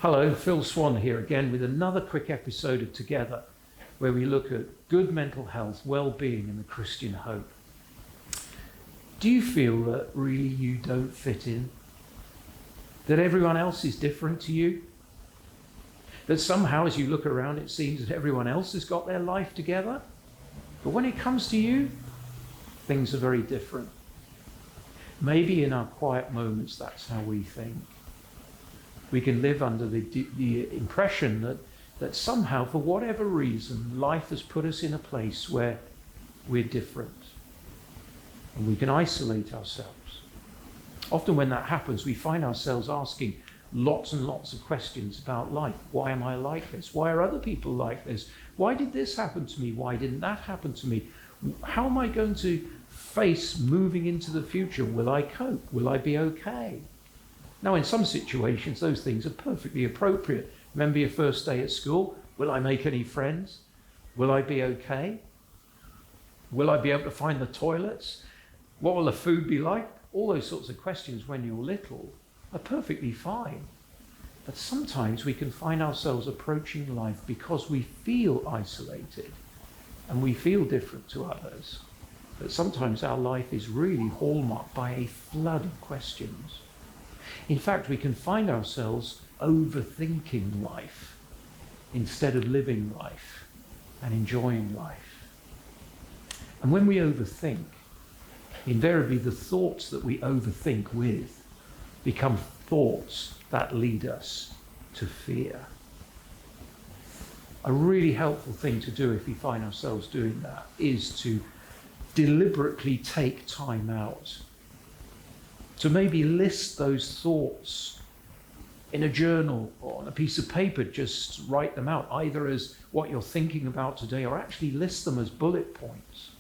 Hello, Phil Swann here again with another quick episode of Together, where we look at good mental health, well-being and the Christian hope. Do you feel that really you don't fit in? That everyone else is different to you? That somehow as you look around it seems that everyone else has got their life together? But when it comes to you, things are very different. Maybe in our quiet moments that's how we think. We can live under the impression that somehow, for whatever reason, life has put us in a place where we're different. And we can isolate ourselves. Often when that happens, we find ourselves asking lots and lots of questions about life. Why am I like this? Why are other people like this? Why did this happen to me? Why didn't that happen to me? How am I going to face moving into the future? Will I cope? Will I be okay? Now, in some situations, those things are perfectly appropriate. Remember your first day at school? Will I make any friends? Will I be okay? Will I be able to find the toilets? What will the food be like? All those sorts of questions when you're little are perfectly fine. But sometimes we can find ourselves approaching life because we feel isolated and we feel different to others. But sometimes our life is really hallmarked by a flood of questions. In fact, we can find ourselves overthinking life instead of living life and enjoying life. And when we overthink, invariably the thoughts that we overthink with become thoughts that lead us to fear. A really helpful thing to do if we find ourselves doing that is to deliberately take time out to maybe list those thoughts in a journal or on a piece of paper. Just write them out, either as what you're thinking about today or actually list them as bullet points.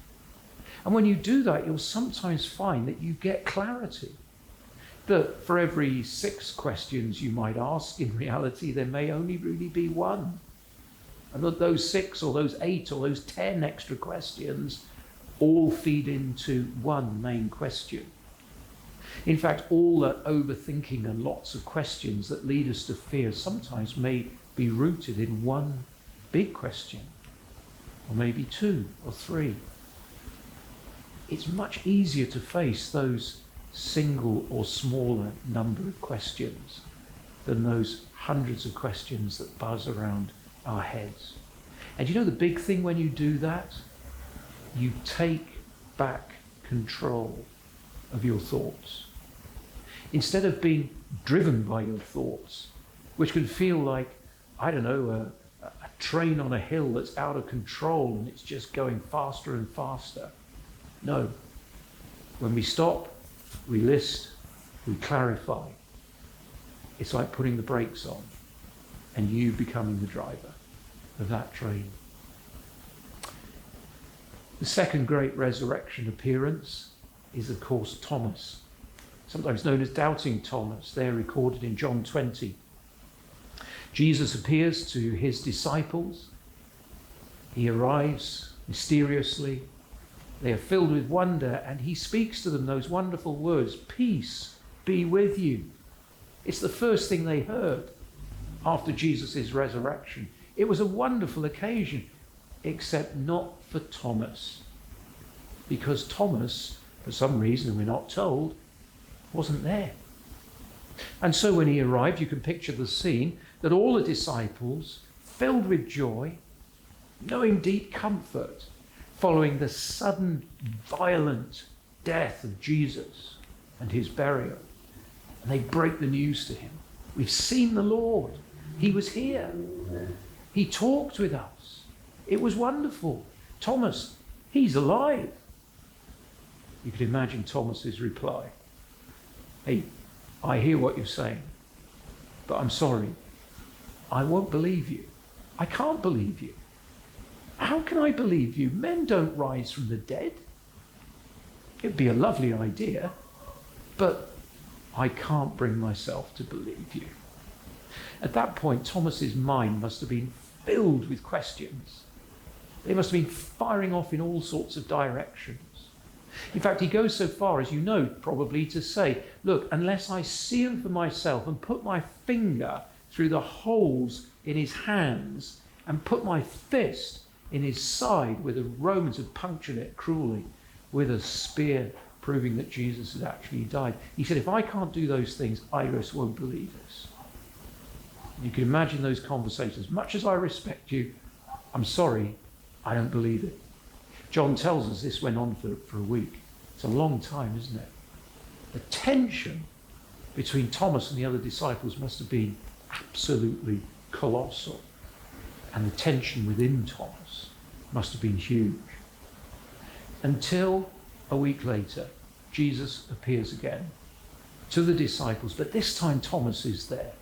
And when you do that, you'll sometimes find that you get clarity. That for every 6 questions you might ask, in reality, there may only really be one. And that those 6 or those 8 or those 10 extra questions all feed into one main question. In fact, all that overthinking and lots of questions that lead us to fear sometimes may be rooted in one big question, or maybe 2 or 3. It's much easier to face those single or smaller number of questions than those hundreds of questions that buzz around our heads. And you know the big thing when you do that? You take back control of your thoughts. Instead of being driven by your thoughts, which can feel like, I don't know, a train on a hill that's out of control and it's just going faster and faster. No. When we stop, we list, we clarify. It's like putting the brakes on and you becoming the driver of that train. The second great resurrection appearance is, of course, Thomas, sometimes known as Doubting Thomas. They're recorded in John 20. Jesus appears to his disciples. He arrives mysteriously. They are filled with wonder, and he speaks to them those wonderful words, "Peace be with you." It's the first thing they heard after Jesus' resurrection. It was a wonderful occasion, except not for Thomas, because Thomas, for some reason we're not told, wasn't there. And so when he arrived, you can picture the scene, that all the disciples, filled with joy, knowing deep comfort, following the sudden, violent death of Jesus and his burial, and they break the news to him. We've seen the Lord. He was here. He talked with us. It was wonderful. Thomas, he's alive. You can imagine Thomas's reply. Hey, I hear what you're saying, but I'm sorry. I won't believe you. I can't believe you. How can I believe you? Men don't rise from the dead. It'd be a lovely idea, but I can't bring myself to believe you. At that point, Thomas's mind must have been filled with questions. They must have been firing off in all sorts of directions. In fact, he goes so far, as you know, probably to say, look, unless I see him for myself and put my finger through the holes in his hands and put my fist in his side where the Romans had punctured it cruelly with a spear, proving that Jesus had actually died. He said, if I can't do those things, I just won't believe this. You can imagine those conversations. Much as I respect you, I'm sorry, I don't believe it. John tells us this went on for a week. It's a long time, isn't it? The tension between Thomas and the other disciples must have been absolutely colossal. And the tension within Thomas must have been huge. Until a week later, Jesus appears again to the disciples, but this time Thomas is there.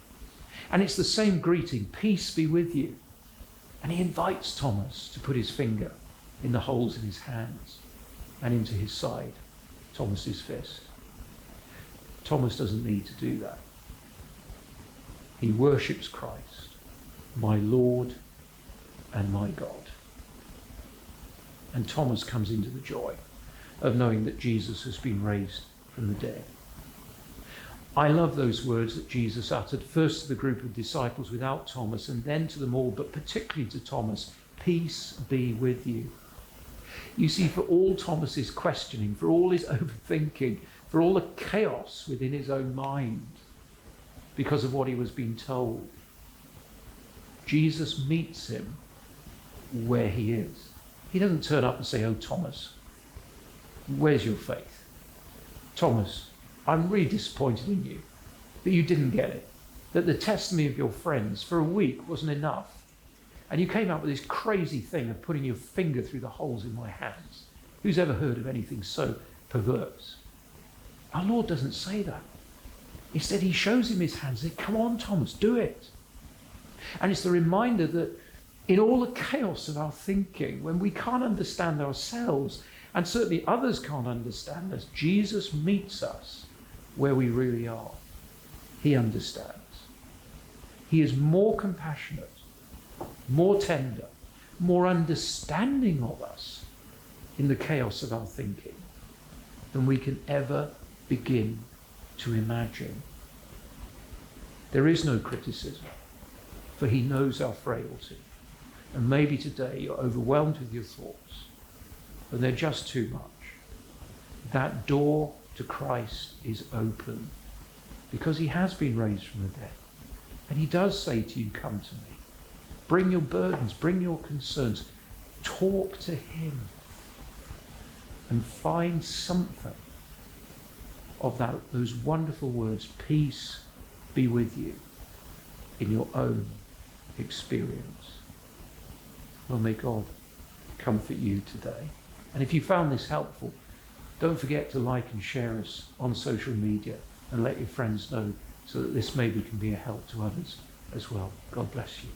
And it's the same greeting, peace be with you. And he invites Thomas to put his finger in the holes in his hands and into his side, Thomas's fist. Thomas doesn't need to do that. He worships Christ, my Lord and my God. And Thomas comes into the joy of knowing that Jesus has been raised from the dead. I love those words that Jesus uttered, first to the group of disciples without Thomas, and then to them all, but particularly to Thomas, peace be with you. You see, for all Thomas's questioning, for all his overthinking, for all the chaos within his own mind, because of what he was being told, Jesus meets him where he is. He doesn't turn up and say, oh, Thomas, where's your faith? Thomas, I'm really disappointed in you, that you didn't get it, that the testimony of your friends for a week wasn't enough. And you came up with this crazy thing of putting your finger through the holes in my hands. Who's ever heard of anything so perverse? Our Lord doesn't say that. Instead, he shows him his hands and says, come on, Thomas, do it. And it's the reminder that in all the chaos of our thinking, when we can't understand ourselves, and certainly others can't understand us, Jesus meets us where we really are. He understands. He is more compassionate, more tender, more understanding of us in the chaos of our thinking than we can ever begin to imagine. There is no criticism, for he knows our frailty. And maybe today you're overwhelmed with your thoughts, and they're just too much. That door to Christ is open because he has been raised from the dead. And he does say to you, come to me. Bring your burdens, bring your concerns. Talk to him and find something of those wonderful words, peace be with you, in your own experience. Well, may God comfort you today. And if you found this helpful, don't forget to like and share us on social media and let your friends know so that this maybe can be a help to others as well. God bless you.